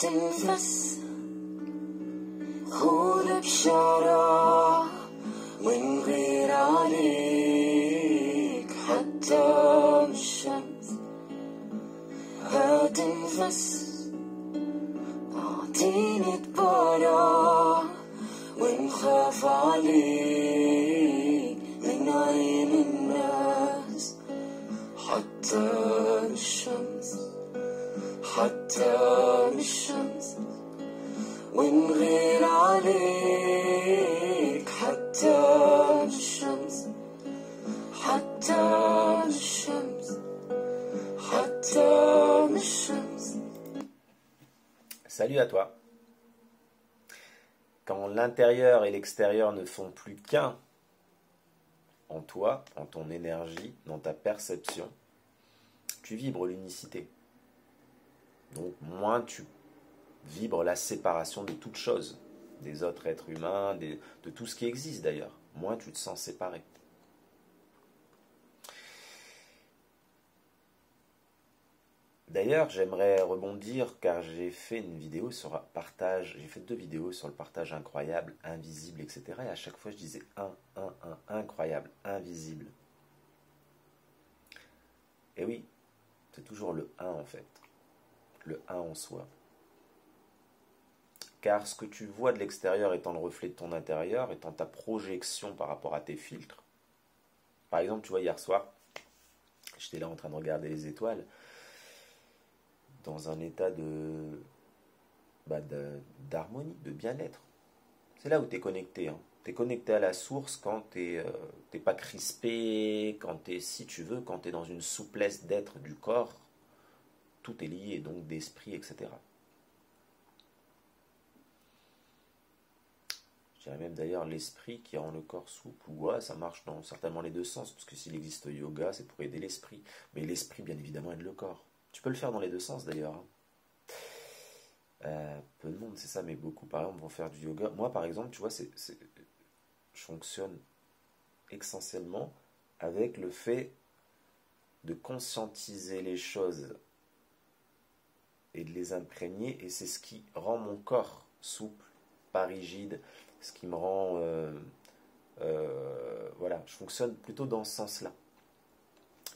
تنفس خدك شارع من غير عليك حتى الشمس هتنفس أعطيني تبارع ونخاف عليك من عين الناس حتى الشمس حتى الشمس ونغير عليك حتى الشمس حتى الشمس حتى الشمس. Salut à toi. Quand l'intérieur et l'extérieur ne font plus qu'un en toi, en ton énergie, dans ta perception, tu vibres l'unicité. Donc moins tu vibres la séparation de toute chose, des autres êtres humains, de tout ce qui existe d'ailleurs, moins tu te sens séparé. D'ailleurs, j'aimerais rebondir car j'ai fait une vidéo sur partage, j'ai fait 2 vidéos sur le partage incroyable, invisible, etc. Et à chaque fois je disais incroyable, invisible. Et oui, c'est toujours le 1 en fait, le 1 en soi. Car ce que tu vois de l'extérieur étant le reflet de ton intérieur, étant ta projection par rapport à tes filtres. Par exemple, tu vois, hier soir, j'étais là en train de regarder les étoiles, dans un état d'harmonie, de bien-être. C'est là où tu es connecté. Hein. Tu es connecté à la source quand tu n'es pas crispé, quand tu es, si tu veux, quand tu es dans une souplesse d'être du corps. Tout est lié, donc d'esprit, etc. Je dirais même d'ailleurs l'esprit qui rend le corps souple. Ouais, ça marche dans certainement les deux sens, parce que s'il existe yoga, c'est pour aider l'esprit. Mais l'esprit, bien évidemment, aide le corps. Tu peux le faire dans les deux sens d'ailleurs. Peu de monde, c'est ça, mais beaucoup, par exemple, vont faire du yoga. Moi, par exemple, tu vois, je fonctionne essentiellement avec le fait de conscientiser les choses et de les imprégner, et c'est ce qui rend mon corps souple, pas rigide, ce qui me rend... voilà, je fonctionne plutôt dans ce sens-là.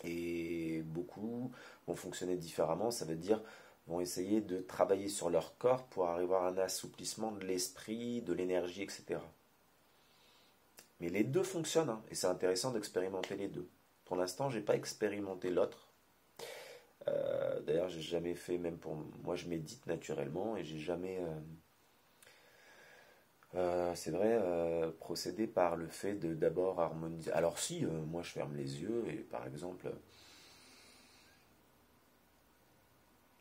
Et beaucoup vont fonctionner différemment, ça veut dire vont essayer de travailler sur leur corps pour arriver à un assouplissement de l'esprit, de l'énergie, etc. Mais les deux fonctionnent, hein, et c'est intéressant d'expérimenter les deux. Pour l'instant, je n'ai pas expérimenté l'autre. D'ailleurs, j'ai jamais fait, même pour moi, je médite naturellement et j'ai jamais, c'est vrai, procédé par le fait de d'abord harmoniser. Alors si, moi, je ferme les yeux et par exemple.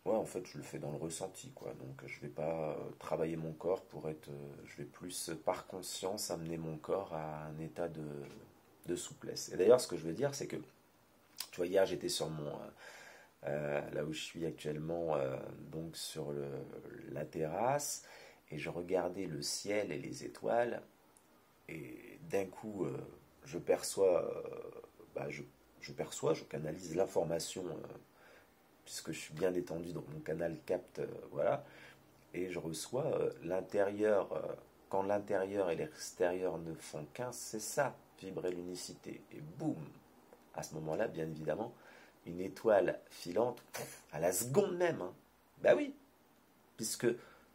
Ouais, en fait, je le fais dans le ressenti, quoi. Donc, je vais pas travailler mon corps pour être... je vais plus, par conscience, amener mon corps à un état de souplesse. Et d'ailleurs, ce que je veux dire, c'est que, tu vois, hier, j'étais sur là où je suis actuellement, donc sur la terrasse, et je regardais le ciel et les étoiles, et d'un coup, je perçois, je canalise l'information... puisque je suis bien détendu, donc mon canal capte, voilà, et je reçois l'intérieur, quand l'intérieur et l'extérieur ne font qu'un, c'est ça, vibrer l'unicité, et boum, à ce moment-là, bien évidemment, une étoile filante, à la seconde même, hein. Ben oui, puisque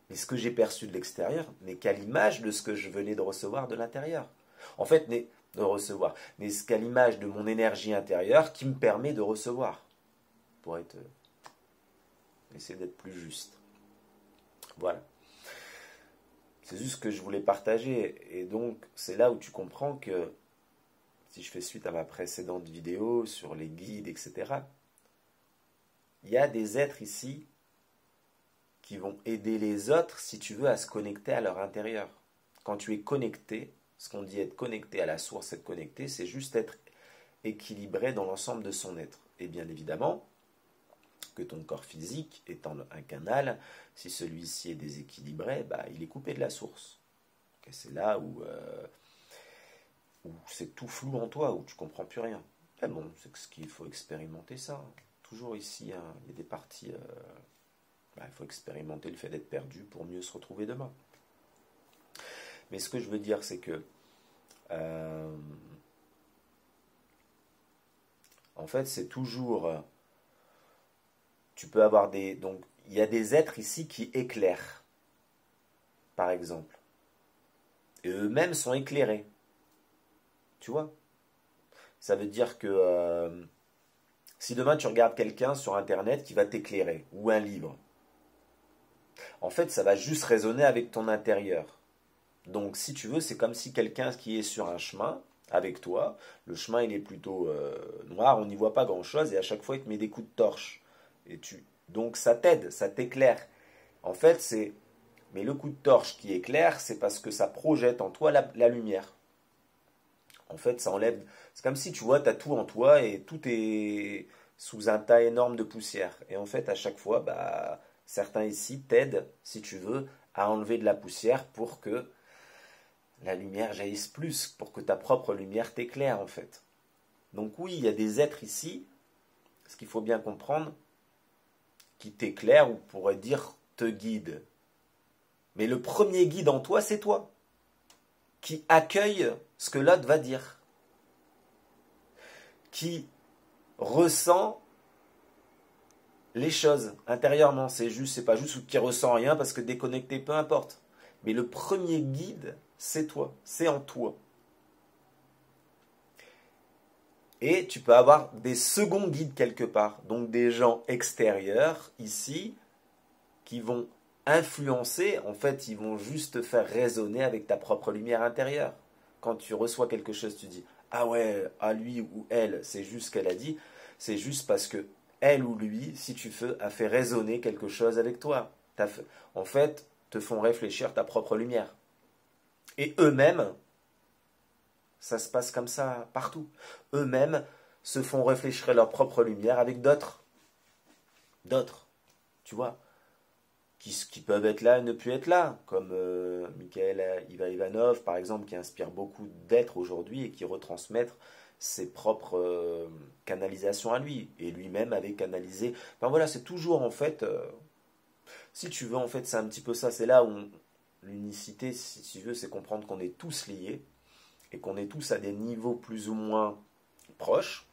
mais ce que j'ai perçu de l'extérieur n'est qu'à l'image de ce que je venais de recevoir de l'intérieur. En fait, n'est qu'à l'image de mon énergie intérieure qui me permet de recevoir, pour être... essayer d'être plus juste. Voilà. C'est juste ce que je voulais partager. Et donc, c'est là où tu comprends que, si je fais suite à ma précédente vidéo sur les guides, etc., il y a des êtres ici qui vont aider les autres, si tu veux, à se connecter à leur intérieur. Quand tu es connecté, ce qu'on dit être connecté à la source, être connecté, c'est juste être équilibré dans l'ensemble de son être. Et bien évidemment, que ton corps physique étant un canal, si celui-ci est déséquilibré, bah, il est coupé de la source. Et c'est là où c'est tout flou en toi, où tu comprends plus rien. Mais bon, c'est ce qu'il faut expérimenter ça. Toujours ici, hein, il y a des parties il faut expérimenter le fait d'être perdu pour mieux se retrouver demain. Mais ce que je veux dire, c'est que en fait, c'est toujours... tu peux avoir des... Donc, il y a des êtres ici qui éclairent, par exemple. Et eux-mêmes sont éclairés. Tu vois? Ça veut dire que si demain tu regardes quelqu'un sur Internet qui va t'éclairer, ou un livre, en fait, ça va juste résonner avec ton intérieur. Donc, si tu veux, c'est comme si quelqu'un qui est sur un chemin avec toi, le chemin il est plutôt noir, on n'y voit pas grand-chose, et à chaque fois il te met des coups de torche. Donc ça t'aide, ça t'éclaire. En fait, c'est... Mais le coup de torche qui éclaire, c'est parce que ça projette en toi la lumière. En fait, ça enlève... C'est comme si, tu vois, tu as tout en toi et tout est sous un tas énorme de poussière. Et en fait, à chaque fois, bah, certains ici t'aident, si tu veux, à enlever de la poussière pour que la lumière jaillisse plus, pour que ta propre lumière t'éclaire, en fait. Donc oui, il y a des êtres ici, ce qu'il faut bien comprendre, qui t'éclairent, ou pourrait dire te guident. Mais le premier guide en toi, c'est toi, qui accueille ce que l'autre va dire, qui ressent les choses intérieurement. C'est pas juste qui ressent rien parce que déconnecté, peu importe. Mais le premier guide, c'est toi, c'est en toi. Et tu peux avoir des seconds guides quelque part, donc des gens extérieurs ici qui vont influencer, en fait, ils vont juste faire résonner avec ta propre lumière intérieure. Quand tu reçois quelque chose, tu dis « Ah ouais, à lui ou elle, c'est juste ce qu'elle a dit », c'est juste parce que elle ou lui, si tu veux, a fait résonner quelque chose avec toi. En fait, te font réfléchir ta propre lumière. Et eux-mêmes, ça se passe comme ça partout. Eux-mêmes se font réfléchir leur propre lumière avec d'autres. D'autres, tu vois, qui peuvent être là et ne plus être là, comme Mikhail Ivanov, par exemple, qui inspire beaucoup d'êtres aujourd'hui et qui retransmettent ses propres canalisations à lui. Et lui-même avait canalisé. Enfin voilà, c'est toujours en fait, si tu veux, en fait, c'est un petit peu ça. C'est là où l'unicité, si tu veux, c'est comprendre qu'on est tous liés et qu'on est tous à des niveaux plus ou moins proches,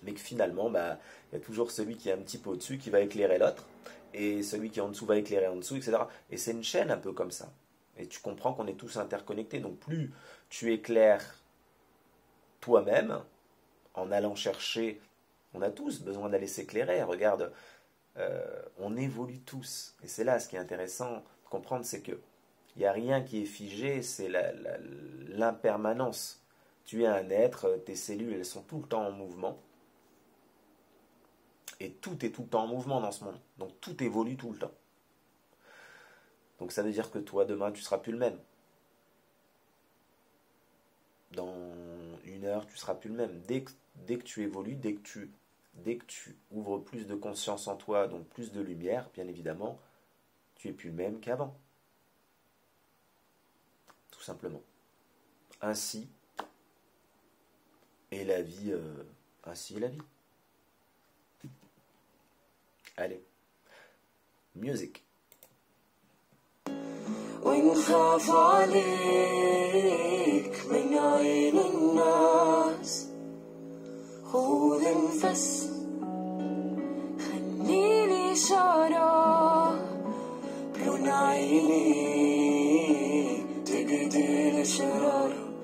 mais que finalement, bah, il y a toujours celui qui est un petit peu au-dessus qui va éclairer l'autre, et celui qui est en dessous va éclairer en dessous, etc. Et c'est une chaîne un peu comme ça. Et tu comprends qu'on est tous interconnectés. Donc plus tu éclaires toi-même, en allant chercher, on a tous besoin d'aller s'éclairer. Regarde, on évolue tous. Et c'est là ce qui est intéressant de comprendre, c'est que il n'y a rien qui est figé, c'est l'impermanence. Tu es un être, tes cellules, elles sont tout le temps en mouvement. Et tout est tout le temps en mouvement dans ce monde. Donc tout évolue tout le temps. Donc ça veut dire que toi, demain, tu ne seras plus le même. Dans 1 heure, tu ne seras plus le même. Dès que tu évolues, dès que tu ouvres plus de conscience en toi, donc plus de lumière, bien évidemment, tu n'es plus le même qu'avant. Tout simplement. Ainsi est la vie. Ainsi est la vie. Allez. Music. ونخاف عليك من عين الناس خذ نفس خليني إشارة بلون عينيك تقتل الشرارة